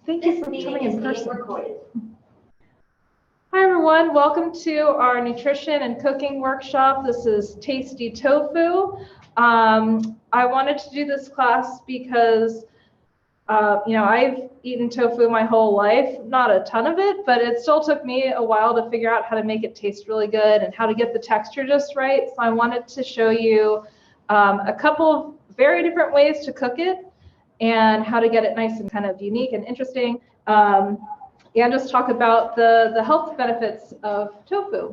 Thank you for coming in person. Hi everyone, welcome to our nutrition and cooking workshop. This is Tasty Tofu. I wanted to do this class because I've eaten tofu my whole life, not a ton of it, but it still took me a while to figure out how to make it taste really good and how to get the texture just right. So I wanted to show you a couple of very different ways to cook it and how to get it nice and kind of unique and interesting. And just talk about the health benefits of tofu.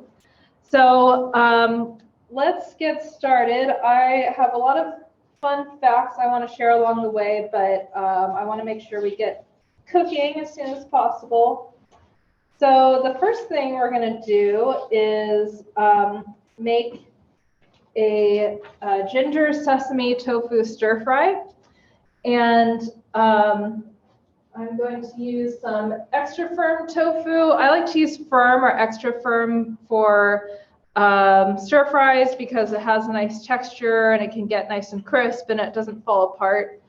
So let's get started. I have a lot of fun facts I want to share along the way, but I want to make sure we get cooking as soon as possible. So the first thing we're going to do is make a ginger sesame tofu stir fry. And I'm going to use some extra firm tofu. I like to use firm or extra firm for stir fries because it has a nice texture and it can get nice and crisp and it doesn't fall apart.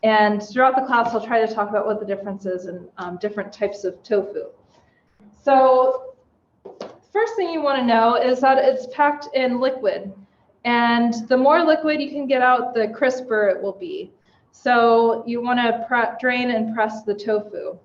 And throughout the class, I'll try to talk about what the difference is in different types of tofu. So first thing you want to know is that it's packed in liquid. And the more liquid you can get out, the crisper it will be. So you want to drain and press the tofu.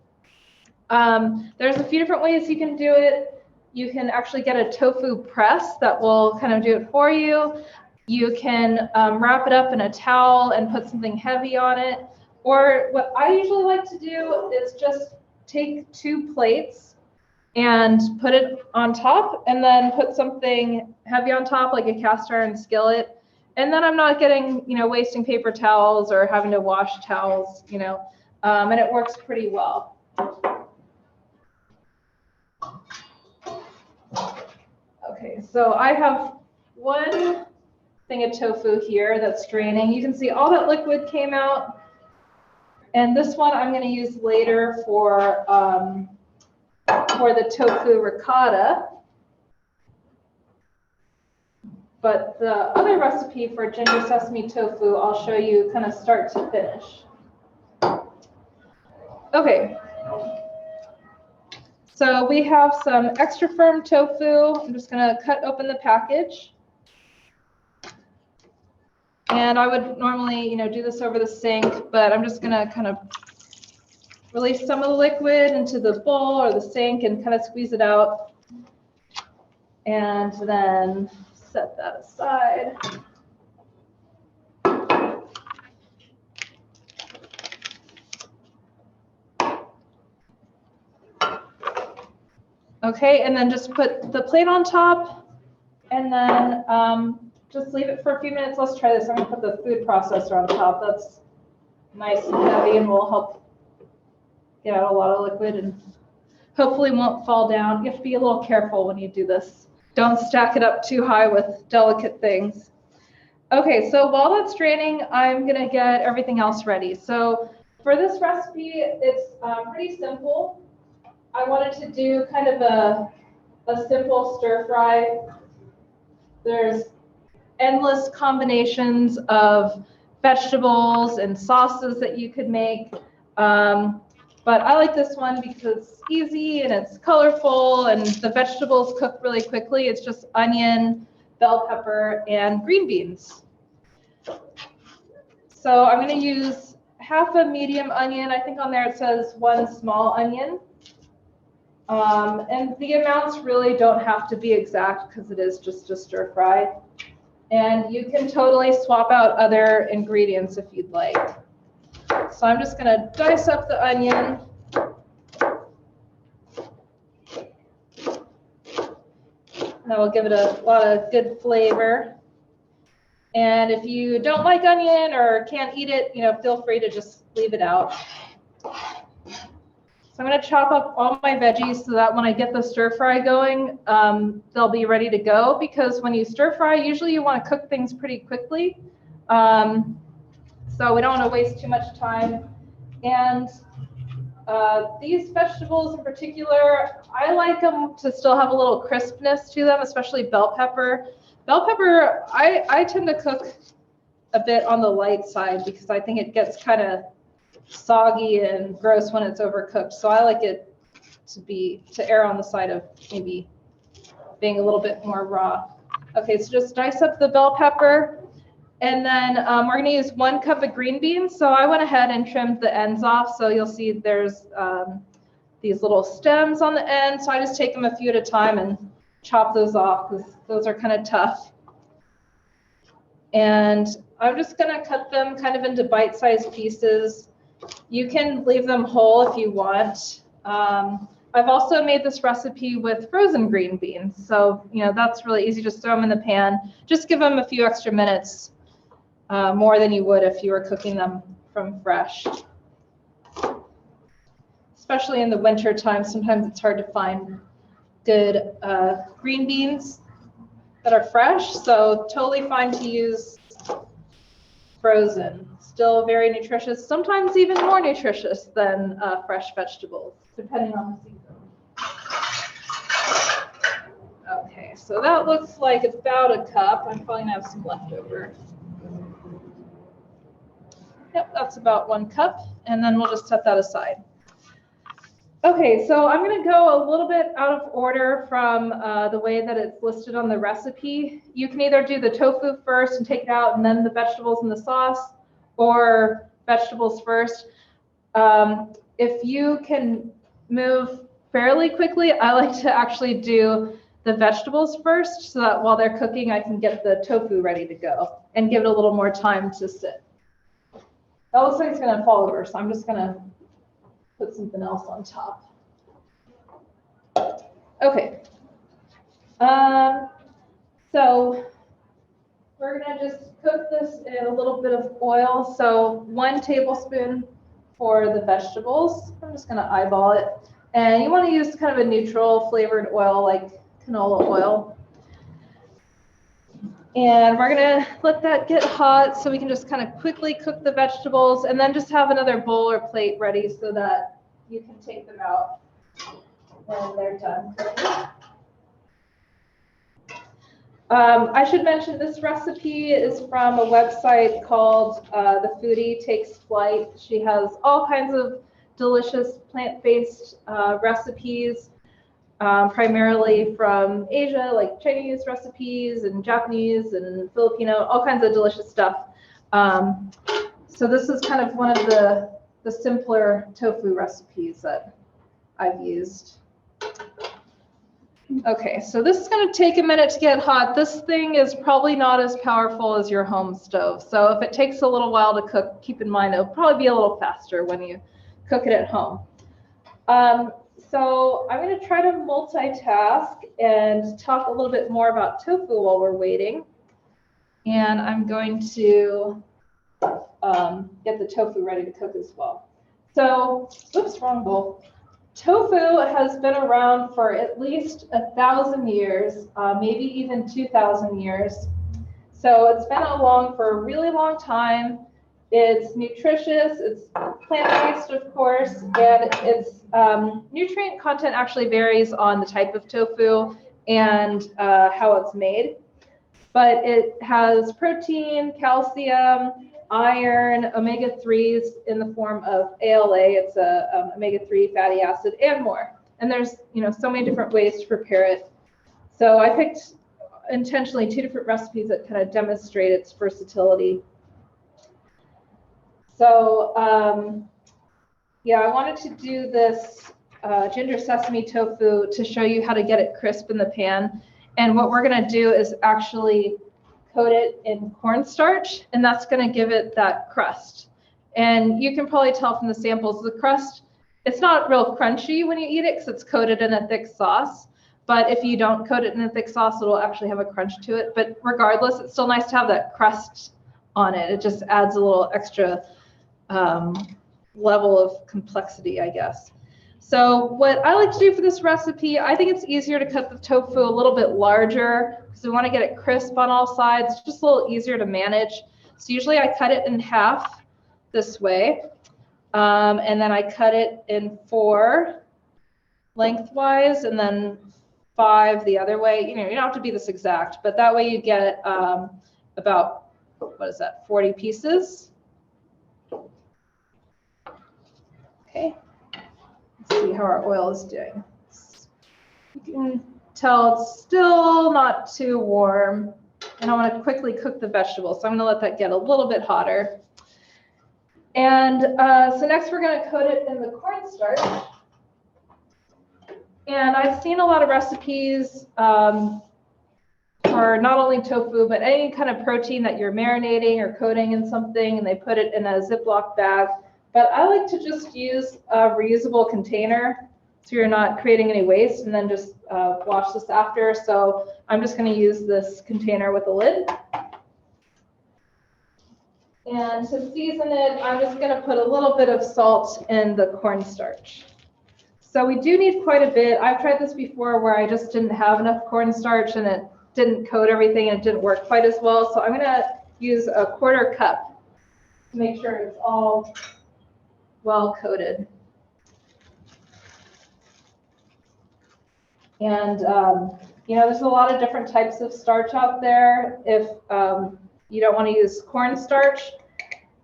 There's a few different ways you can do it. You can actually get a tofu press that will kind of do it for you. You can wrap it up in a towel and put something heavy on it. Or what I usually like to do is just take 2 plates and put it on top and then put something heavy on top like a cast iron skillet. And then I'm not getting, wasting paper towels or having to wash towels, and it works pretty well. Okay, so I have 1 thing of tofu here that's draining. You can see all that liquid came out. And this one I'm going to use later for the tofu ricotta. But the other recipe for ginger sesame tofu, I'll show you kind of start to finish. Okay, so we have some extra firm tofu. I'm just going to cut open the package. And I would normally, do this over the sink, but I'm just going to kind of release some of the liquid into the bowl or the sink and kind of squeeze it out. And then set that aside. Okay, and then just put the plate on top and then just leave it for a few minutes. Let's try this. I'm going to put the food processor on top. That's nice and heavy and will help get out a lot of liquid and hopefully won't fall down. You have to be a little careful when you do this. Don't stack it up too high with delicate things. Okay, so while that's draining, I'm going to get everything else ready. So for this recipe, it's pretty simple. I wanted to do kind of a simple stir fry. There's endless combinations of vegetables and sauces that you could make. But I like this one because it's easy and it's colorful and the vegetables cook really quickly. It's just onion, bell pepper, and green beans. So I'm going to use half a medium onion. I think on there it says 1 small onion. And the amounts really don't have to be exact because it is just a stir fry. And you can totally swap out other ingredients if you'd like. So I'm just going to dice up the onion. That will give it a lot of good flavor. And if you don't like onion or can't eat it, feel free to just leave it out. So I'm going to chop up all my veggies so that when I get the stir fry going, they'll be ready to go. Because when you stir fry, usually you want to cook things pretty quickly. So we don't want to waste too much time. And these vegetables in particular, I like them to still have a little crispness to them, especially bell pepper. Bell pepper, I tend to cook a bit on the light side because I think it gets kind of soggy and gross when it's overcooked. So I like it to err on the side of maybe being a little bit more raw. Okay, so just dice up the bell pepper, and then we're going to use 1 cup of green beans. So I went ahead and trimmed the ends off. So you'll see there's these little stems on the end. So I just take them a few at a time and chop those off because those are kind of tough. And I'm just going to cut them kind of into bite-sized pieces. You can leave them whole if you want. I've also made this recipe with frozen green beans. So, you know, that's really easy. Just throw them in the pan. Just give them a few extra minutes, more than you would if you were cooking them from fresh. Especially in the winter time, sometimes it's hard to find good green beans that are fresh. So totally fine to use frozen. Still very nutritious, sometimes even more nutritious than fresh vegetables, depending on the season. Okay, so that looks like about a cup. I'm probably gonna have some left over. Yep, that's about 1 cup, and then we'll just set that aside. Okay, so I'm going to go a little bit out of order from the way that it's listed on the recipe. You can either do the tofu first and take it out and then the vegetables and the sauce, or vegetables first. If you can move fairly quickly, I like to actually do the vegetables first so that while they're cooking, I can get the tofu ready to go and give it a little more time to sit. That looks like it's going to fall over, so I'm just going to put something else on top. Okay. So we're going to just cook this in a little bit of oil. So 1 tablespoon for the vegetables. I'm just going to eyeball it. And you want to use kind of a neutral flavored oil like canola oil. And we're going to let that get hot so we can just kind of quickly cook the vegetables, and then just have another bowl or plate ready so that you can take them out when they're done cooking. I should mention this recipe is from a website called The Foodie Takes Flight. She has all kinds of delicious plant-based recipes. Primarily from Asia, like Chinese recipes and Japanese and Filipino, all kinds of delicious stuff. So this is kind of one of the simpler tofu recipes that I've used. Okay, so this is going to take a minute to get hot. This thing is probably not as powerful as your home stove. So if it takes a little while to cook, keep in mind it'll probably be a little faster when you cook it at home. So I'm going to try to multitask and talk a little bit more about tofu while we're waiting. And I'm going to get the tofu ready to cook as well. So, oops, wrong bowl. Tofu has been around for at least 1,000 years, maybe even 2,000 years. So it's been along for a really long time. It's nutritious, it's plant-based, of course, and its nutrient content actually varies on the type of tofu and how it's made. But it has protein, calcium, iron, omega-3s in the form of ALA. It's a omega-3 fatty acid, and more. And there's so many different ways to prepare it. So I picked intentionally 2 different recipes that kind of demonstrate its versatility. So yeah, I wanted to do this ginger sesame tofu to show you how to get it crisp in the pan. And what we're going to do is actually coat it in cornstarch, and that's going to give it that crust. And you can probably tell from the samples, the crust, it's not real crunchy when you eat it because it's coated in a thick sauce. But if you don't coat it in a thick sauce, it'll actually have a crunch to it. But regardless, it's still nice to have that crust on it. It just adds a little extra level of complexity, I guess. So what I like to do for this recipe, I think it's easier to cut the tofu a little bit larger because we want to get it crisp on all sides. It's just a little easier to manage. So usually I cut it in half this way, and then I cut it in 4 lengthwise, and then 5 the other way. You don't have to be this exact, but that way you get about, 40 pieces. Okay, let's see how our oil is doing. You can tell it's still not too warm, and I want to quickly cook the vegetables, so I'm going to let that get a little bit hotter. And so next we're going to coat it in the cornstarch. And I've seen a lot of recipes for not only tofu, but any kind of protein that you're marinating or coating in something, and they put it in a Ziploc bag. But I like to just use a reusable container so you're not creating any waste, and then just wash this after. So I'm just going to use this container with a lid. And to season it, I'm just going to put a little bit of salt in the cornstarch. So we do need quite a bit. I've tried this before where I just didn't have enough cornstarch and it didn't coat everything and it didn't work quite as well. So I'm going to use a 1/4 cup to make sure it's all well coated. And, you know, there's a lot of different types of starch out there. If you don't want to use cornstarch,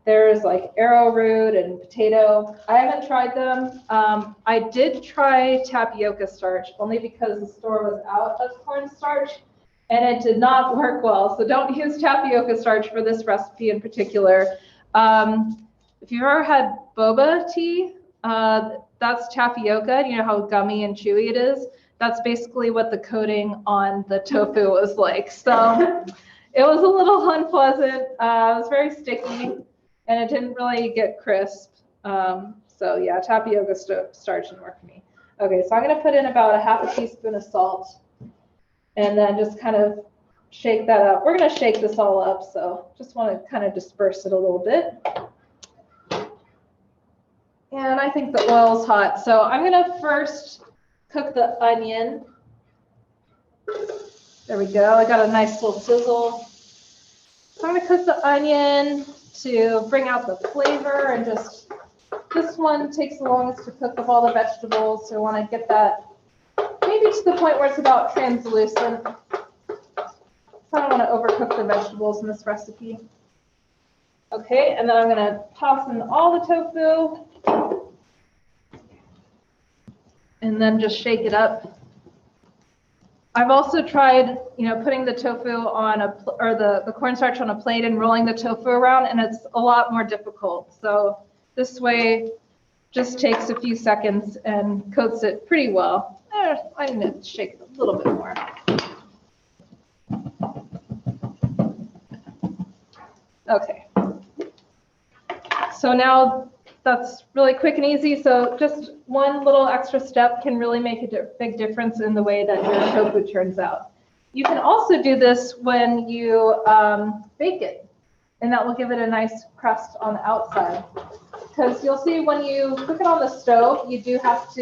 there's like arrowroot and potato. I haven't tried them. I did try tapioca starch only because the store was out of cornstarch and it did not work well. So don't use tapioca starch for this recipe in particular. If you've ever had boba tea, that's tapioca. You know how gummy and chewy it is? That's basically what the coating on the tofu was like. So it was a little unpleasant. It was very sticky and it didn't really get crisp. So yeah, tapioca starch didn't work for me. Okay, so I'm gonna put in about 1/2 teaspoon of salt and then just kind of shake that up. We're gonna shake this all up, so just wanna kind of disperse it a little bit. And I think the oil's hot, so I'm gonna first cook the onion. There we go, I got a nice little sizzle. So I'm gonna cook the onion to bring out the flavor, and just, this one takes the longest to cook of all the vegetables, so I wanna get that maybe to the point where it's about translucent. I don't wanna overcook the vegetables in this recipe. Okay, and then I'm gonna toss in all the tofu and then just shake it up. I've also tried, you know, putting the tofu on or the cornstarch on a plate and rolling the tofu around, and it's a lot more difficult. So this way just takes a few seconds and coats it pretty well. I need to shake it a little bit more. Okay. So now that's really quick and easy. So just one little extra step can really make a big difference in the way that your tofu turns out. You can also do this when you bake it, and that will give it a nice crust on the outside. Because you'll see when you cook it on the stove, you do have to,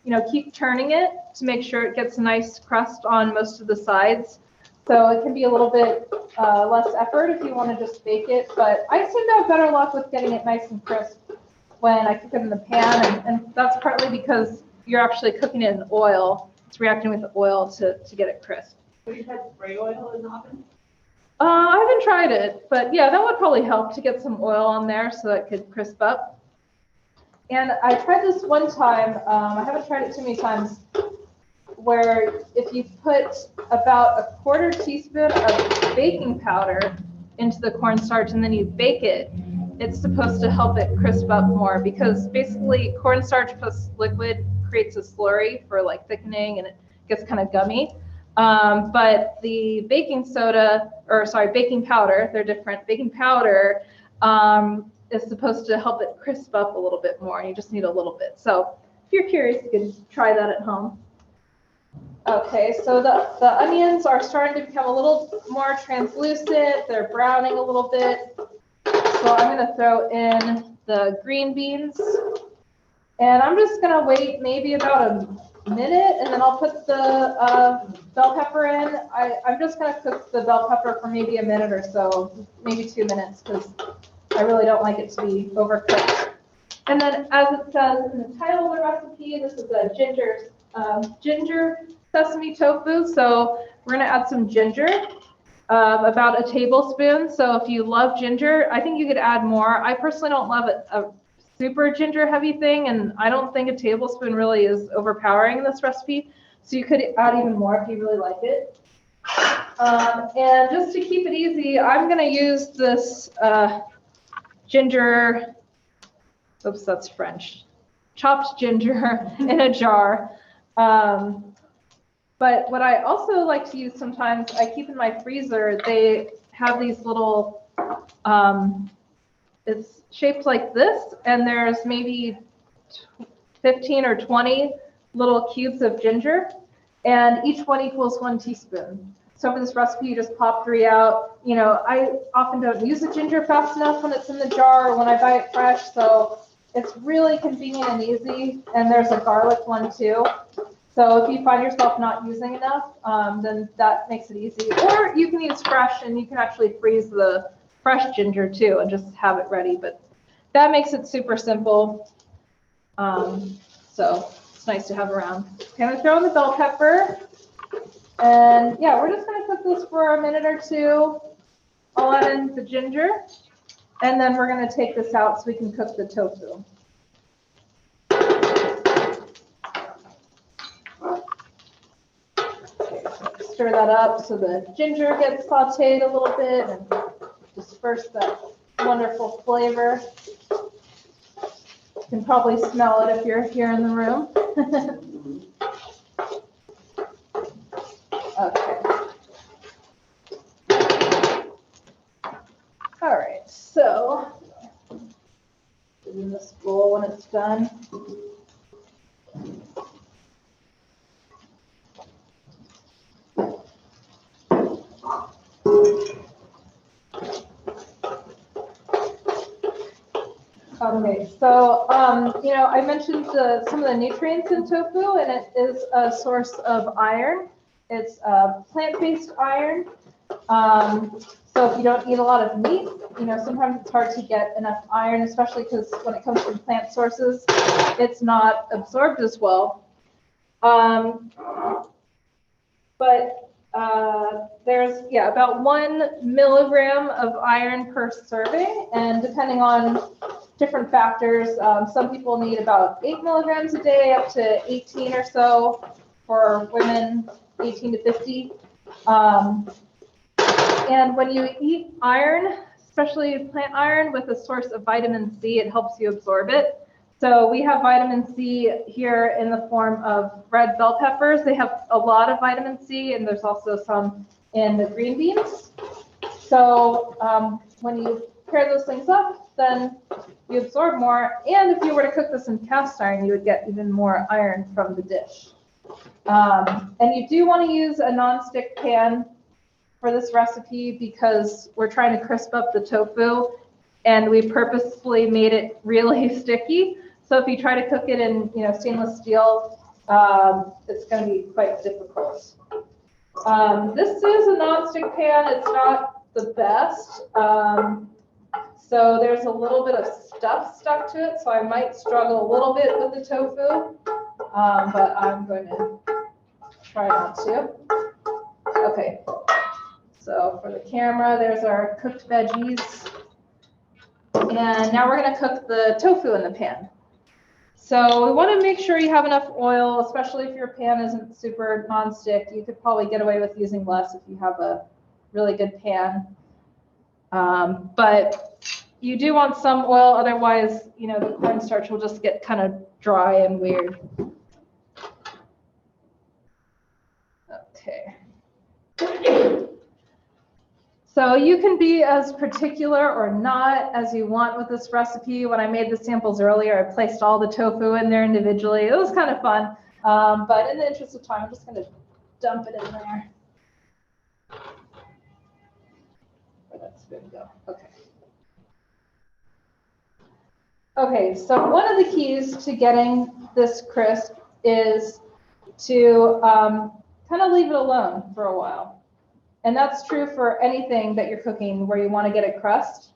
you know, keep turning it to make sure it gets a nice crust on most of the sides. So it can be a little bit less effort if you want to just bake it, but I seem to have better luck with getting it nice and crisp when I cook it in the pan, and that's partly because you're actually cooking it in oil. It's reacting with the oil to get it crisp. Have you had spray oil in the oven? I haven't tried it, but yeah, that would probably help to get some oil on there so that it could crisp up. And I tried this one time, I haven't tried it too many times, where if you put about 1/4 teaspoon of baking powder into the cornstarch and then you bake it, it's supposed to help it crisp up more, because basically cornstarch plus liquid creates a slurry for like thickening and it gets kind of gummy. But the baking powder, they're different. Baking powder is supposed to help it crisp up a little bit more, and you just need a little bit. So if you're curious, you can try that at home. Okay, so the onions are starting to become a little more translucent. They're browning a little bit. So I'm going to throw in the green beans. And I'm just going to wait maybe about a minute, and then I'll put the bell pepper in. I'm just going to cook the bell pepper for maybe a minute or so, maybe 2 minutes, because I really don't like it to be overcooked. And then, as it says in the title of the recipe, this is a ginger sesame tofu. So we're going to add some ginger, about a tablespoon. So if you love ginger, I think you could add more. I personally don't love it super ginger heavy thing, and I don't think a tablespoon really is overpowering in this recipe. So you could add even more if you really like it. And just to keep it easy, I'm going to use this ginger, oops, that's French, chopped ginger in a jar. But what I also like to use sometimes, I keep in my freezer, they have these little, it's shaped like this, and there's maybe 15 or 20 little cubes of ginger, and each one equals 1 teaspoon. So for this recipe, you just pop 3 out. You know, I often don't use the ginger fast enough when it's in the jar or when I buy it fresh, so it's really convenient and easy. And there's a garlic one too. So if you find yourself not using enough, then that makes it easy. Or you can use fresh, and you can actually freeze the fresh ginger too and just have it ready. But that makes it super simple. So it's nice to have around. Okay, I'm gonna throw in the bell pepper. And yeah, we're just gonna cook this for a minute or two. I'll add in the ginger, and then we're gonna take this out so we can cook the tofu. Stir that up so the ginger gets sauteed a little bit and disperse that wonderful flavor. You can probably smell it if you're here in the room. Okay. All right, so put in this bowl when it's done. Okay, so you know, I mentioned some of the nutrients in tofu, and it is a source of iron. It's plant-based iron. So if you don't eat a lot of meat, you know, sometimes it's hard to get enough iron, especially because when it comes from plant sources, it's not absorbed as well. There's, yeah, about 1 milligram of iron per serving, and depending on different factors, some people need about 8 milligrams a day, up to 18 or so for women, 18 to 50. And when you eat iron, especially plant iron with a source of vitamin C, it helps you absorb it. So we have vitamin C here in the form of red bell peppers. They have a lot of vitamin C, and there's also some in the green beans. So when you pair those things up, then you absorb more. And if you were to cook this in cast iron, you would get even more iron from the dish. And you do want to use a non-stick pan for this recipe because we're trying to crisp up the tofu, and we purposefully made it really sticky. So if you try to cook it in, you know, stainless steel, it's going to be quite difficult. This is a non-stick pan. It's not the best. So there's a little bit of stuff stuck to it, so I might struggle a little bit with the tofu, but I'm going to try not to. Okay. So for the camera, there's our cooked veggies. And now we're going to cook the tofu in the pan. So we want to make sure you have enough oil, especially if your pan isn't super nonstick. You could probably get away with using less if you have a really good pan. But you do want some oil, otherwise, you know, the cornstarch will just get kind of dry and weird. Okay. So you can be as particular or not as you want with this recipe. When I made the samples earlier, I placed all the tofu in there individually. It was kind of fun. But in the interest of time, I'm just going to dump it in there. Where that's good to go. Okay. Okay, so one of the keys to getting this crisp is to kind of leave it alone for a while. And that's true for anything that you're cooking where you want to get a crust,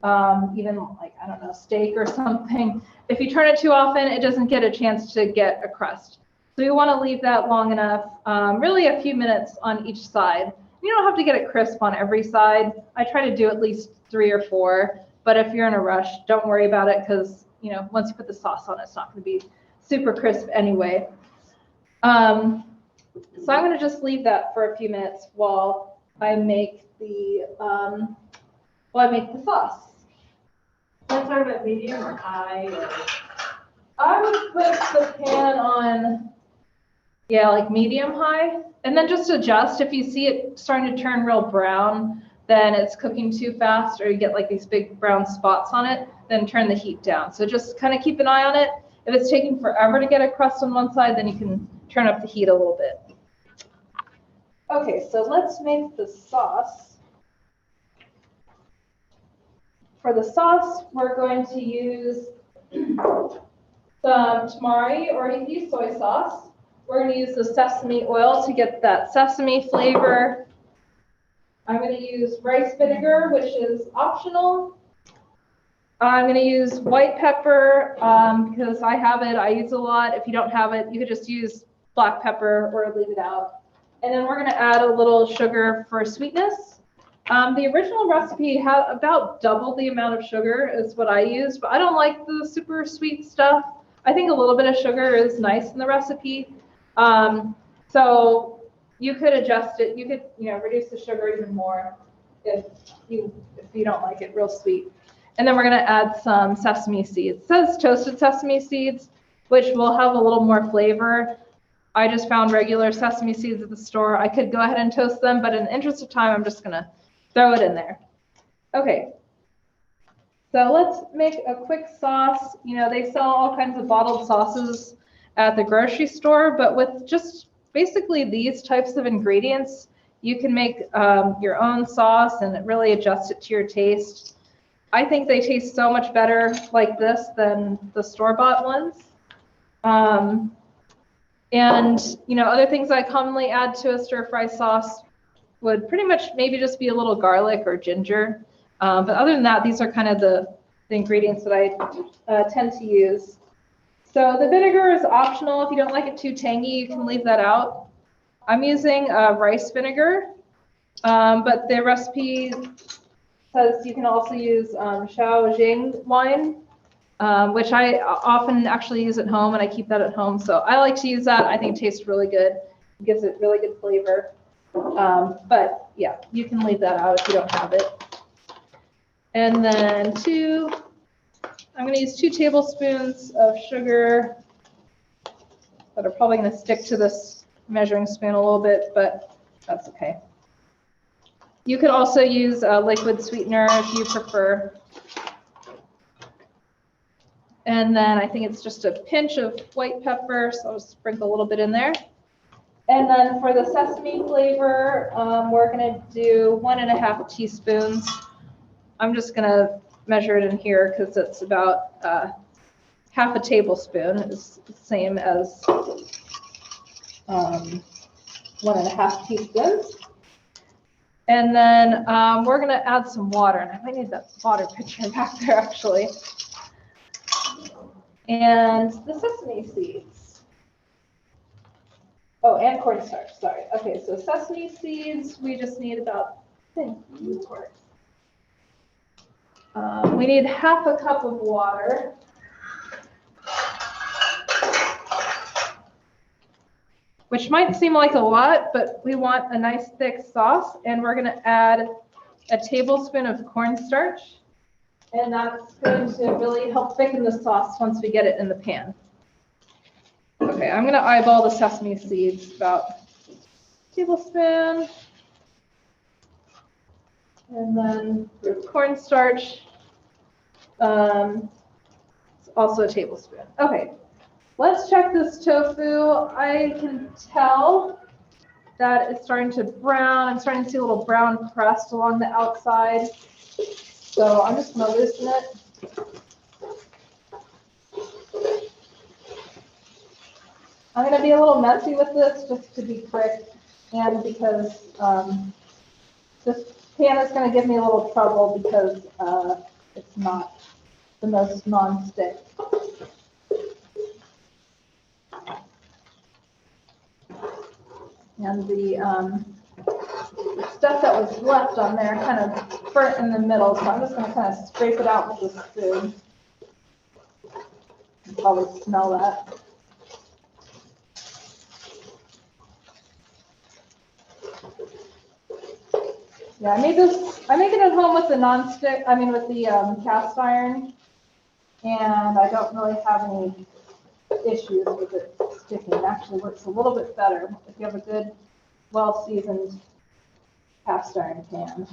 even like, I don't know, steak or something. If you turn it too often, it doesn't get a chance to get a crust. So you want to leave that long enough, really a few minutes on each side. You don't have to get it crisp on every side. I try to do at least 3 or 4, but if you're in a rush, don't worry about it because you know, once you put the sauce on, it's not going to be super crisp anyway. So I'm going to just leave that for a few minutes while I make the sauce. Let's start at medium or high or. I would put the pan on, yeah, like medium high, and then just adjust. If you see it starting to turn real brown, then it's cooking too fast, or you get like these big brown spots on it, then turn the heat down. So just kind of keep an eye on it. If it's taking forever to get a crust on one side, then you can turn up the heat a little bit. Okay, so let's make the sauce. For the sauce, we're going to use some tamari, or you can use soy sauce. We're going to use the sesame oil to get that sesame flavor. I'm going to use rice vinegar, which is optional. I'm going to use white pepper because I have it. I use a lot. If you don't have it, you could just use black pepper or leave it out. And then we're going to add a little sugar for sweetness. The original recipe had about double the amount of sugar as what I used, but I don't like the super sweet stuff. I think a little bit of sugar is nice in the recipe. So you could adjust it. You could, you know, reduce the sugar even more if you don't like it real sweet. And then we're going to add some sesame seeds. It says toasted sesame seeds, which will have a little more flavor. I just found regular sesame seeds at the store. I could go ahead and toast them, but in the interest of time, I'm just going to throw it in there. Okay. So let's make a quick sauce. You know, they sell all kinds of bottled sauces at the grocery store, but with just basically these types of ingredients, you can make your own sauce and really adjust it to your taste. I think they taste so much better like this than the store-bought ones. And, you know, other things I commonly add to a stir-fry sauce would pretty much maybe just be a little garlic or ginger. But other than that, these are kind of the ingredients that I tend to use. So the vinegar is optional. If you don't like it too tangy, you can leave that out. I'm using rice vinegar, but the recipe says you can also use Shaoxing wine, which I often actually use at home, and I keep that at home. So I like to use that. I think it tastes really good. It gives it really good flavor. But yeah, you can leave that out if you don't have it. And then I'm going to use 2 tablespoons of sugar that are probably going to stick to this measuring spoon a little bit, but that's okay. You could also use a liquid sweetener if you prefer. And then I think it's just a pinch of white pepper, so I'll sprinkle a little bit in there. And then for the sesame flavor, we're going to do 1½ teaspoons. I'm just going to measure it in here because it's about ½ a tablespoon. It's the same as 1½ teaspoons. And then we're going to add some water. And I might need that water pitcher back there, actually. And the sesame seeds. Oh, and cornstarch, sorry. Okay, so sesame seeds, we just need about, we need ½ a cup of water. Which might seem like a lot, but we want a nice thick sauce, and we're going to add a tablespoon of cornstarch, and that's going to really help thicken the sauce once we get it in the pan. Okay, I'm going to eyeball the sesame seeds, about a tablespoon, and then the cornstarch, it's also a tablespoon. Okay. Let's check this tofu. I can tell that it's starting to brown. I'm starting to see a little brown crust along the outside. So I'm just going to loosen it. I'm going to be a little messy with this just to be quick, and because this pan is going to give me a little trouble because it's not the most non-stick. And the stuff that was left on there kind of burnt in the middle, so I'm just going to kind of scrape it out with a spoon. probably smell that. Yeah, I make it at home with the non-stick, with the cast iron, and I don't really have any issues with it sticking. It actually works a little bit better if you have a good, well-seasoned cast iron pan.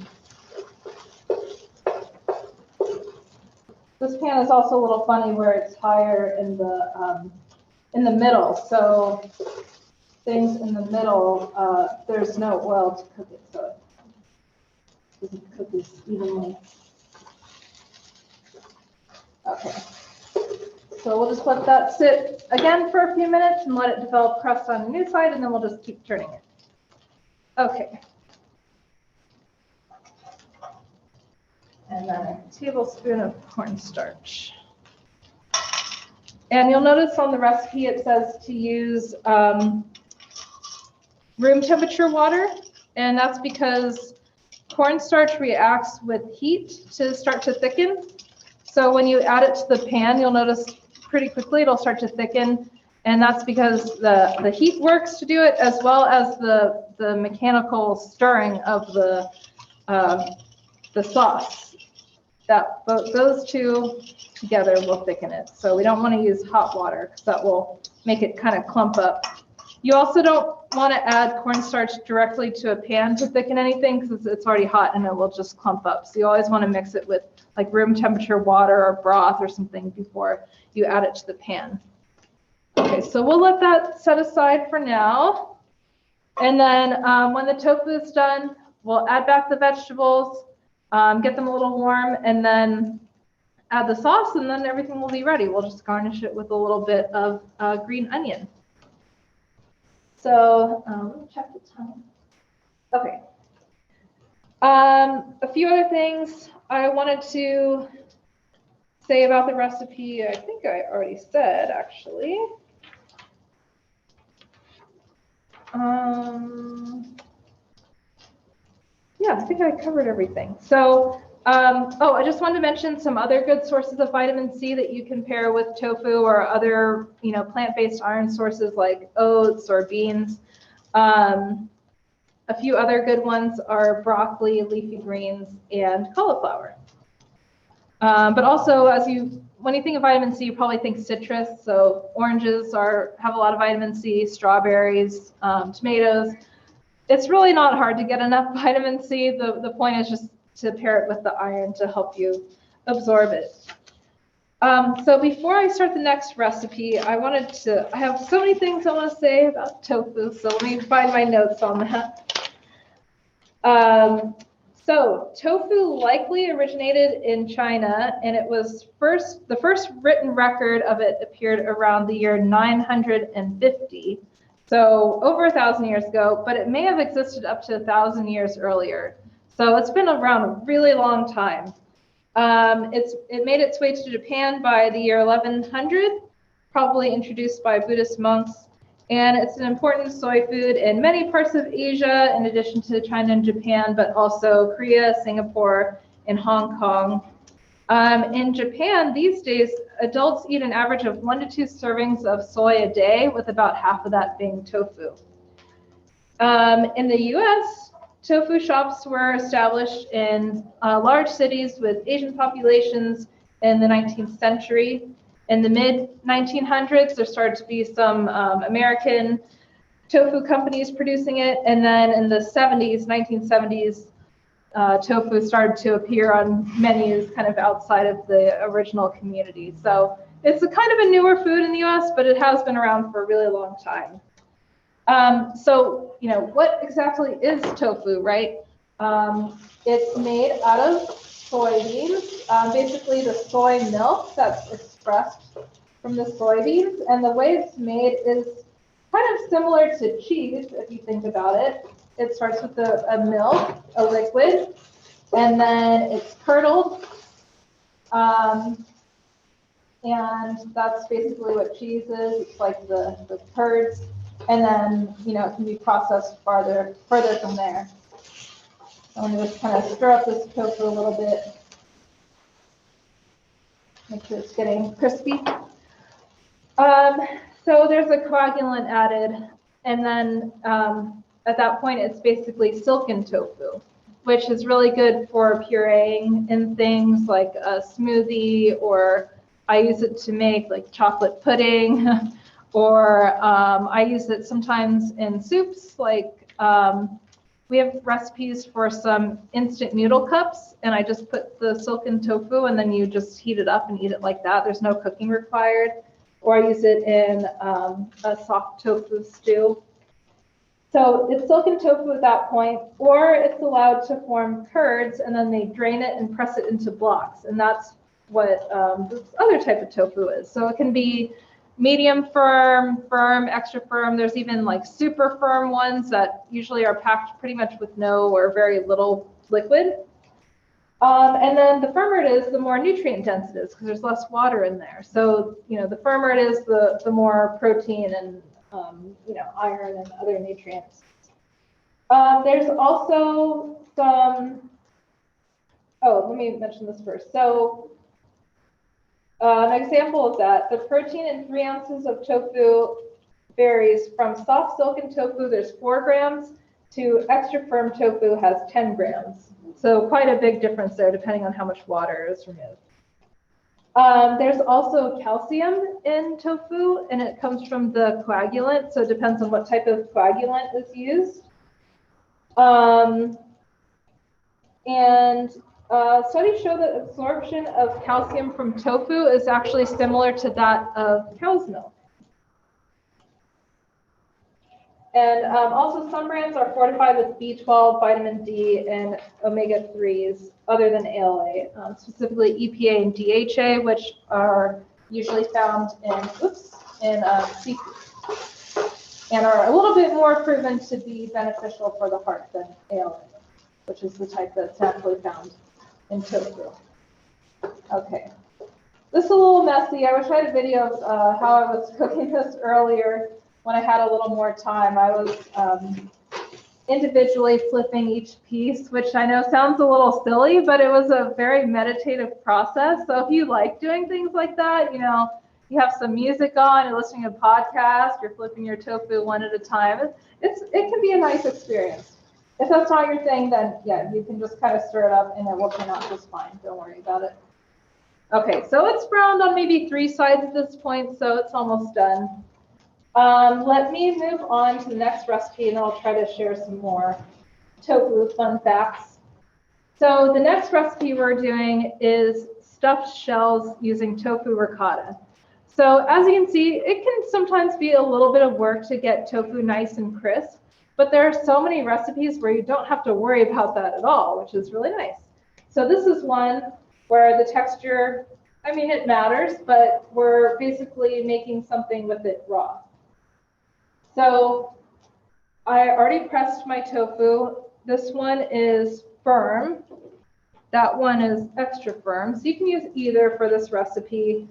This pan is also a little funny where it's higher in the middle, so things in the middle, there's no oil to cook it, so it doesn't cook as evenly. Okay, so we'll just let that sit again for a few minutes and let it develop crust on the new side, and then we'll just keep turning it. Okay. And then a tablespoon of cornstarch. And you'll notice on the recipe it says to use room temperature water, and that's because cornstarch reacts with heat to start to thicken. So when you add it to the pan, you'll notice pretty quickly it'll start to thicken, and that's because the heat works to do it, as well as the mechanical stirring of the sauce. Those two together will thicken it. So we don't want to use hot water because that will make it kind of clump up. You also don't want to add cornstarch directly to a pan to thicken anything because it's already hot and it will just clump up. So you always want to mix it with like room temperature water or broth or something before you add it to the pan. Okay, so we'll let that set aside for now. And then when the tofu is done, we'll add back the vegetables, get them a little warm, and then add the sauce, and then everything will be ready. We'll just garnish it with a little bit of green onion. So let me check the time. Okay. A few other things I wanted to say about the recipe. I think I already said, actually. Yeah, I think I covered everything. So, I just wanted to mention some other good sources of vitamin C that you can pair with tofu or other, plant-based iron sources like oats or beans. A few other good ones are broccoli, leafy greens, and cauliflower. But also, when you think of vitamin C, you probably think citrus. So oranges have a lot of vitamin C, strawberries, tomatoes. It's really not hard to get enough vitamin C. The point is just to pair it with the iron to help you absorb it. So before I start the next recipe, I have so many things I want to say about tofu, so let me find my notes on that. So tofu likely originated in China, and it was the first written record of it appeared around the year 950. So over 1,000 years ago, but it may have existed up to 1,000 years earlier. So it's been around a really long time. It made its way to Japan by the year 1100, probably introduced by Buddhist monks. And it's an important soy food in many parts of Asia, in addition to China and Japan, but also Korea, Singapore, and Hong Kong. In Japan, these days, adults eat an average of 1 to 2 servings of soy a day, with about half of that being tofu. In the US, tofu shops were established in large cities with Asian populations in the 19th century. In the mid-1900s, there started to be some American tofu companies producing it. And then in the 1970s, tofu started to appear on menus kind of outside of the original community. So it's a kind of a newer food in the US, but it has been around for a really long time. So, what exactly is tofu, right? It's made out of soybeans, basically the soy milk that's expressed from the soybeans. And the way it's made is kind of similar to cheese, if you think about it. It starts with a milk, a liquid, and then it's curdled. And that's basically what cheese is. It's like the curds. And then, it can be processed further from there. I'm going to just kind of stir up this tofu a little bit. Make sure it's getting crispy. So there's a coagulant added, and then at that point it's basically silken tofu, which is really good for pureeing in things like a smoothie, or I use it to make like chocolate pudding, or I use it sometimes in soups. Like we have recipes for some instant noodle cups, and I just put the silken tofu, and then you just heat it up and eat it like that. There's no cooking required. Or I use it in a soft tofu stew. So it's silken tofu at that point, or it's allowed to form curds, and then they drain it and press it into blocks. And that's what this other type of tofu is. So it can be medium firm, firm, extra firm. There's even like super firm ones that usually are packed pretty much with no or very little liquid. And then the firmer it is, the more nutrient dense it is, because there's less water in there. So, the firmer it is, the more protein and, iron and other nutrients. There's also some, let me mention this first. So an example of that, the protein in 3 ounces of tofu varies from soft silken tofu, there's 4 grams, to extra firm tofu has 10 grams. So quite a big difference there, depending on how much water is removed. There's also calcium in tofu, and it comes from the coagulant, so it depends on what type of coagulant is used. Studies show that absorption of calcium from tofu is actually similar to that of cow's milk. And also some brands are fortified with B12, vitamin D, and omega-3s other than ALA, specifically EPA and DHA, which are usually found in seafood, and are a little bit more proven to be beneficial for the heart than ALA, which is the type that's naturally found in tofu. Okay. This is a little messy. I wish I had a video of how I was cooking this earlier. When I had a little more time, I was individually flipping each piece, which I know sounds a little silly, but it was a very meditative process. So if you like doing things like that, you have some music on, you're listening to a podcast, you're flipping your tofu one at a time. It can be a nice experience. If that's not your thing, then yeah, you can just kind of stir it up and it will turn out just fine. Don't worry about it. Okay, so it's browned on maybe 3 sides at this point, so it's almost done. Let me move on to the next recipe, and I'll try to share some more tofu fun facts. So the next recipe we're doing is stuffed shells using tofu ricotta. So as you can see, it can sometimes be a little bit of work to get tofu nice and crisp, but there are so many recipes where you don't have to worry about that at all, which is really nice. So this is one where the texture, it matters, but we're basically making something with it raw. So I already pressed my tofu. This one is firm. That one is extra firm. So you can use either for this recipe.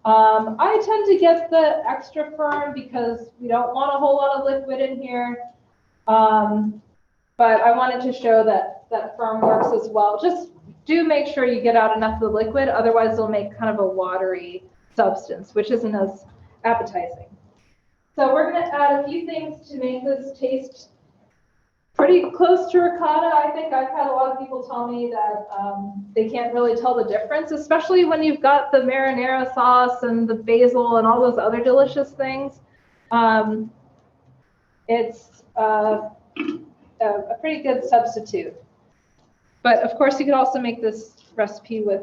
I tend to get the extra firm because we don't want a whole lot of liquid in here. But I wanted to show that firm works as well. Just do make sure you get out enough of the liquid, otherwise it'll make kind of a watery substance, which isn't as appetizing. So we're going to add a few things to make this taste pretty close to ricotta. I think I've had a lot of people tell me that they can't really tell the difference, especially when you've got the marinara sauce and the basil and all those other delicious things. It's a pretty good substitute. But of course, you could also make this recipe with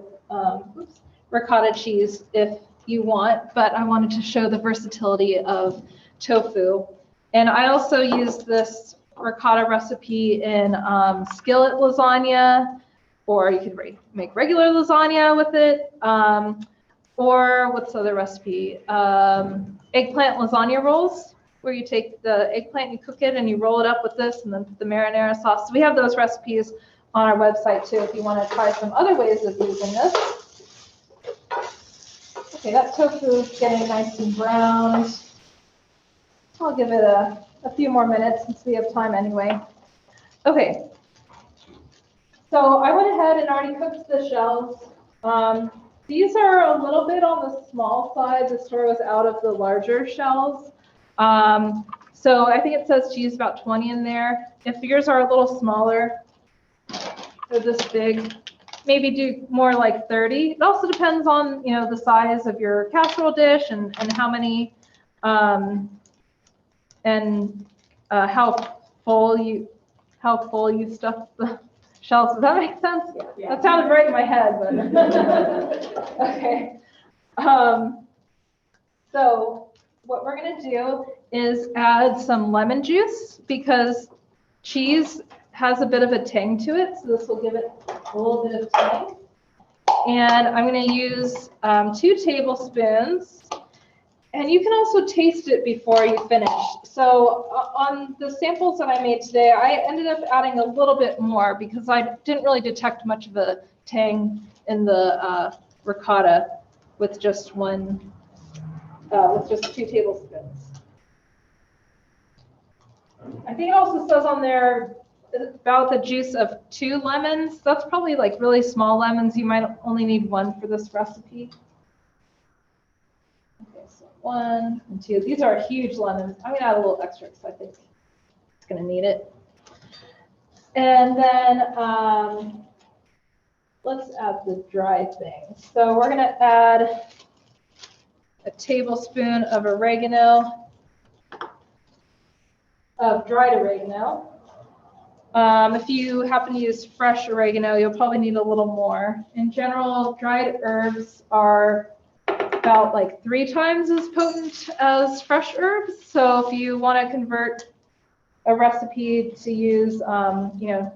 ricotta cheese if you want, but I wanted to show the versatility of tofu. And I also used this ricotta recipe in skillet lasagna, or you could make regular lasagna with it, or what's the other recipe? Eggplant lasagna rolls, where you take the eggplant, you cook it, and you roll it up with this, and then put the marinara sauce. So we have those recipes on our website too, if you want to try some other ways of using this. Okay, that tofu is getting nice and browned. I'll give it a few more minutes since we have time anyway. Okay, so I went ahead and already cooked the shells. These are a little bit on the small side. The store was out of the larger shells. So I think it says to use about 20 in there. If yours are a little smaller, they're this big, maybe do more like 30. It also depends on, you know, the size of your casserole dish and how many, how full you stuff the shells. Does that make sense? Yeah. That sounded right in my head, but okay. So what we're gonna do is add some lemon juice because cheese has a bit of a tang to it, so this will give it a little bit of tang. And I'm going to use 2 tablespoons, and you can also taste it before you finish. So on the samples that I made today, I ended up adding a little bit more because I didn't really detect much of a tang in the ricotta with just 2 tablespoons. I think it also says on there about the juice of 2 lemons. That's probably like really small lemons. You might only need 1 for this recipe. Okay, so 1 and 2. These are huge lemons. I'm gonna add a little extra because I think it's gonna need it. And then let's add the dry things. So we're gonna add a tablespoon of oregano, of dried oregano. If you happen to use fresh oregano, you'll probably need a little more. In general, dried herbs are about like 3 times as potent as fresh herbs. So if you want to convert a recipe to use, you know,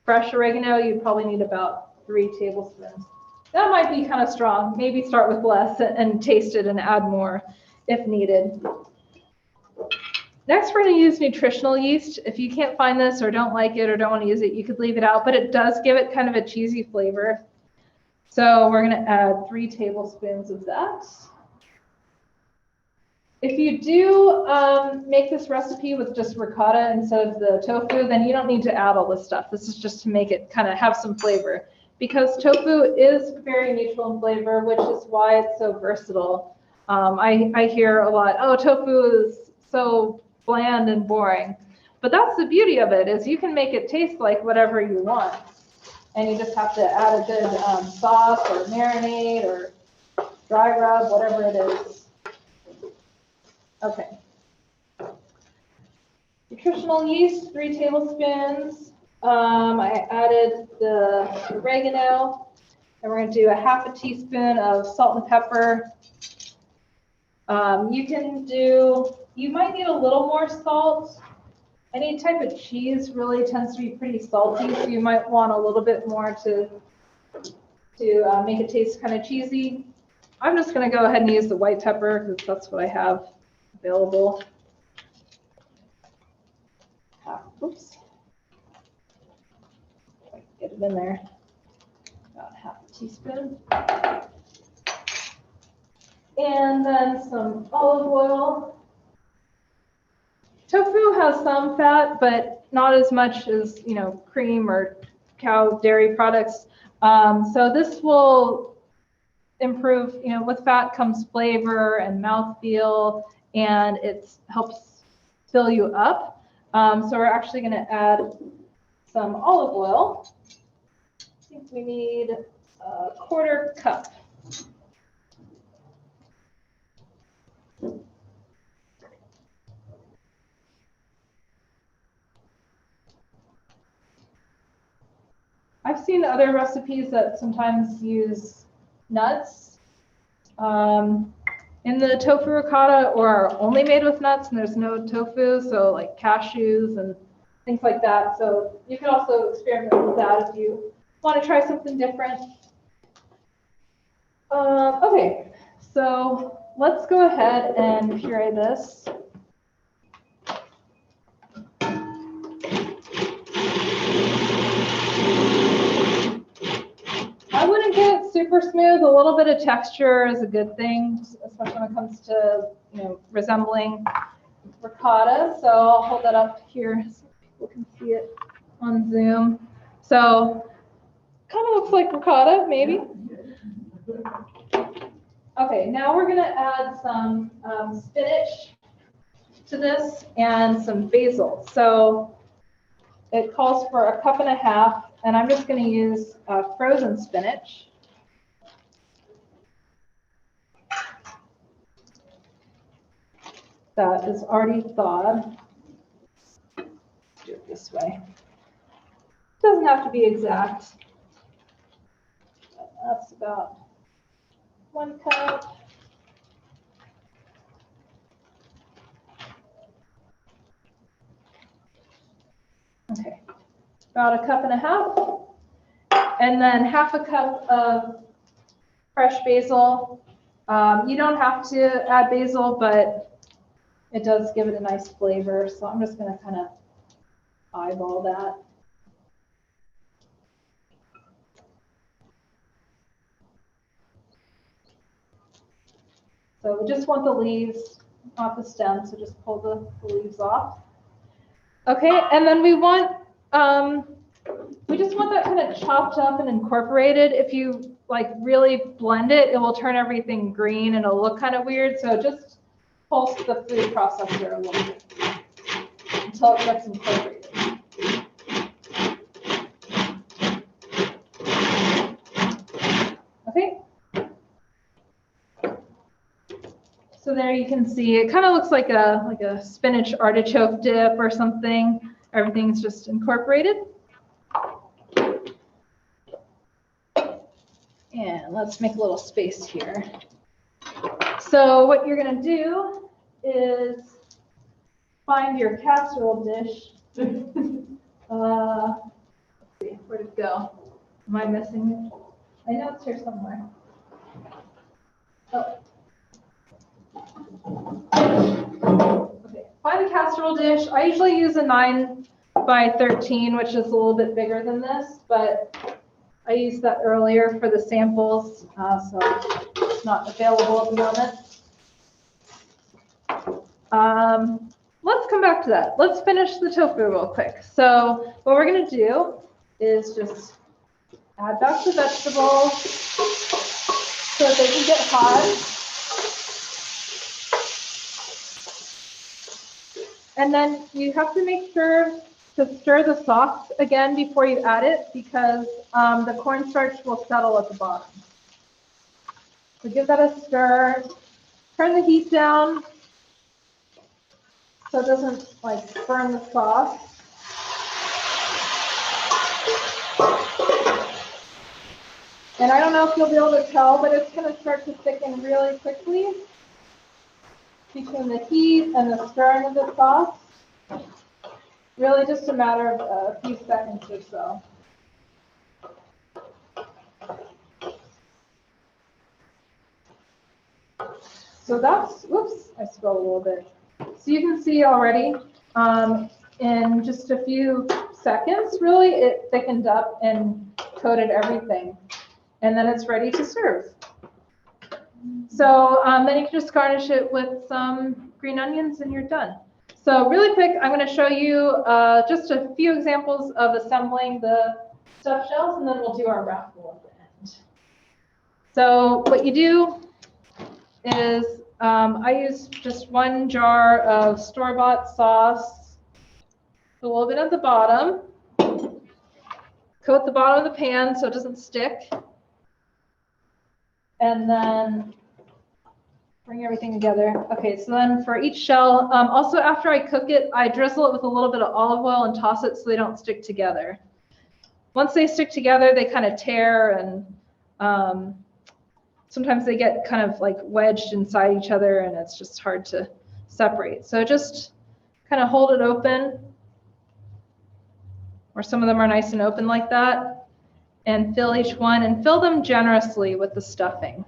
fresh oregano, you probably need about 3 tablespoons. That might be kind of strong. Maybe start with less and taste it and add more if needed. Next, we're going to use nutritional yeast. If you can't find this or don't like it or don't want to use it, you could leave it out, but it does give it kind of a cheesy flavor. So we're going to add 3 tablespoons of that. If you do make this recipe with just ricotta instead of the tofu, then you don't need to add all this stuff. This is just to make it kind of have some flavor. Because tofu is very neutral in flavor, which is why it's so versatile. I hear a lot, oh, tofu is so bland and boring. But that's the beauty of it, is you can make it taste like whatever you want. And you just have to add a good sauce or marinade or dry rub, whatever it is. Okay. Nutritional yeast, 3 tablespoons. I added the oregano, and we're going to do a ½ teaspoon of salt and pepper. You might need a little more salt. Any type of cheese really tends to be pretty salty, so you might want a little bit more to make it taste kind of cheesy. I'm just going to go ahead and use the white pepper because that's what I have available. Oops. Get it in there. About ½ teaspoon. And then some olive oil. Tofu has some fat, but not as much as, you know, cream or cow dairy products. So this will improve, you know, with fat comes flavor and mouthfeel, and it helps fill you up. So we're actually going to add some olive oil. I think we need a ¼ cup. I've seen other recipes that sometimes use nuts in the tofu ricotta, or are only made with nuts and there's no tofu, so like cashews and things like that. So you can also experiment with that if you want to try something different. Okay, so let's go ahead and puree this. I wouldn't get it super smooth. A little bit of texture is a good thing, especially when it comes to, you know, resembling ricotta. So I'll hold that up here so people can see it on Zoom. So kind of looks like ricotta, maybe. Okay, now we're gonna add some spinach to this and some basil. So it calls for 1.5 cups, and I'm just gonna use frozen spinach. That is already thawed. Do it this way. Doesn't have to be exact. That's about 1 cup. Okay, about 1.5 cups. And then 1/2 cup of fresh basil. You don't have to add basil, but it does give it a nice flavor. So I'm just going to kind of eyeball that. So we just want the leaves, not the stem, so just pull the leaves off. Okay, and then we just want that kind of chopped up and incorporated. If you like really blend it, it will turn everything green and it'll look kind of weird. So just pulse the food processor a little bit until it gets incorporated. Okay. So there you can see it kind of looks like a spinach artichoke dip or something. Everything's just incorporated. And let's make a little space here. So what you're going to do is find your casserole dish. Let's see, where'd it go? Am I missing it? I know it's here somewhere. Oh. Okay, find a casserole dish. I usually use a 9 by 13, which is a little bit bigger than this, but I used that earlier for the samples, so it's not available at the moment. Let's come back to that. Let's finish the tofu real quick. So what we're going to do is just add back the vegetables so that they can get hot. And then you have to make sure to stir the sauce again before you add it, because the cornstarch will settle at the bottom. So give that a stir. Turn the heat down so it doesn't like burn the sauce. And I don't know if you'll be able to tell, but it's going to start to thicken really quickly between the heat and the stirring of the sauce. Really just a matter of a few seconds or so. So that's, whoops, I spilled a little bit. So you can see already in just a few seconds, really, it thickened up and coated everything. And then it's ready to serve. So then you can just garnish it with some green onions and you're done. So really quick, I'm going to show you just a few examples of assembling the stuffed shells, and then we'll do our raffle at the end. So what you do is I use just 1 jar of store-bought sauce, a little bit at the bottom, coat the bottom of the pan so it doesn't stick, and then bring everything together. Okay, so then for each shell, also after I cook it, I drizzle it with a little bit of olive oil and toss it so they don't stick together. Once they stick together, they kind of tear, and sometimes they get kind of like wedged inside each other, and it's just hard to separate. So just kind of hold it open, or some of them are nice and open like that, and fill each one, and fill them generously with the stuffing.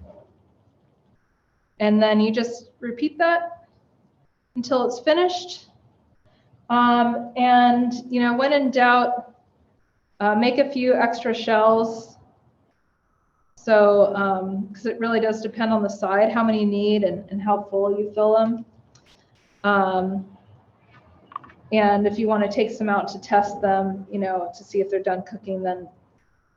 And then you just repeat that until it's finished. And you know, when in doubt, make a few extra shells. So, because it really does depend on the side, how many you need and how full you fill them. And if you want to take some out to test them, you know, to see if they're done cooking, then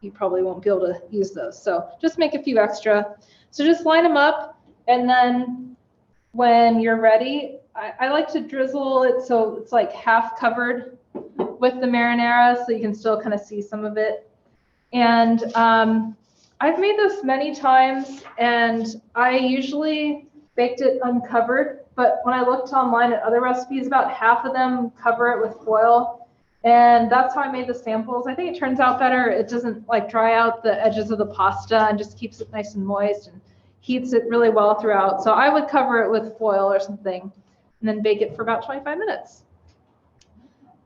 you probably won't be able to use those. So just make a few extra. So just line them up, and then when you're ready, I like to drizzle it so it's like half covered with the marinara, so you can still kind of see some of it. And I've made this many times, and I usually baked it uncovered, but when I looked online at other recipes, about half of them cover it with foil, and that's how I made the samples. I think it turns out better. It doesn't like dry out the edges of the pasta and just keeps it nice and moist and heats it really well throughout. So I would cover it with foil or something and then bake it for about 25 minutes.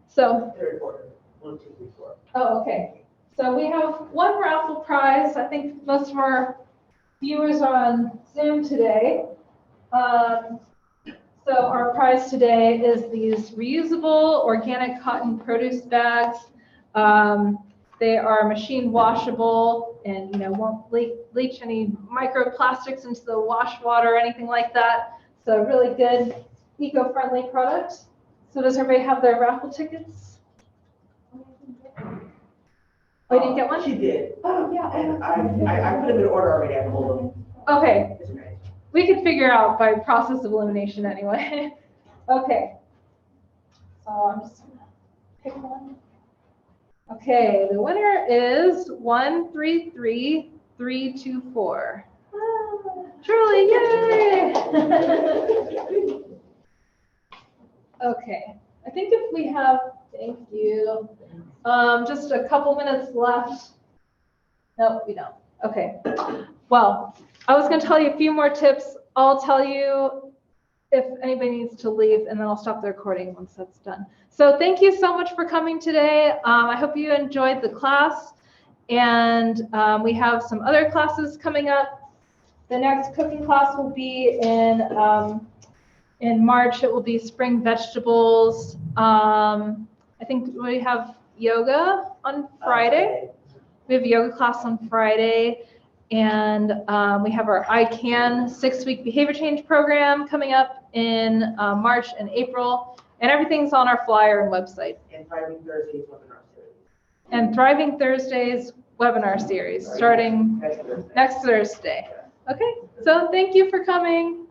So, oh, okay. So we have one raffle prize. I think most of our viewers are on Zoom today. So our prize today is these reusable organic cotton produce bags. They are machine washable and won't leach any microplastics into the wash water or anything like that. So really good eco-friendly product. So does everybody have their raffle tickets? Oh, you didn't get one? She did. Oh, yeah. And I put them in order already. I pulled them. Okay. We could figure out by process of elimination anyway. Okay. So I'm just going to pick one. Okay, the winner is 133324. Truly, yay! Okay, I think if we have, thank you, just a couple minutes left. No, we don't. Okay. Well, I was going to tell you a few more tips. I'll tell you if anybody needs to leave, and then I'll stop the recording once that's done. So thank you so much for coming today. I hope you enjoyed the class, and we have some other classes coming up. The next cooking class will be in March. It will be spring vegetables. I think we have yoga on Friday. We have a yoga class on Friday. And we have our ICANN 6-week behavior change program coming up in March and April. And everything's on our flyer and website. And Thriving Thursdays webinar series. And Thriving Thursdays webinar series starting next Thursday. Okay, so thank you for coming.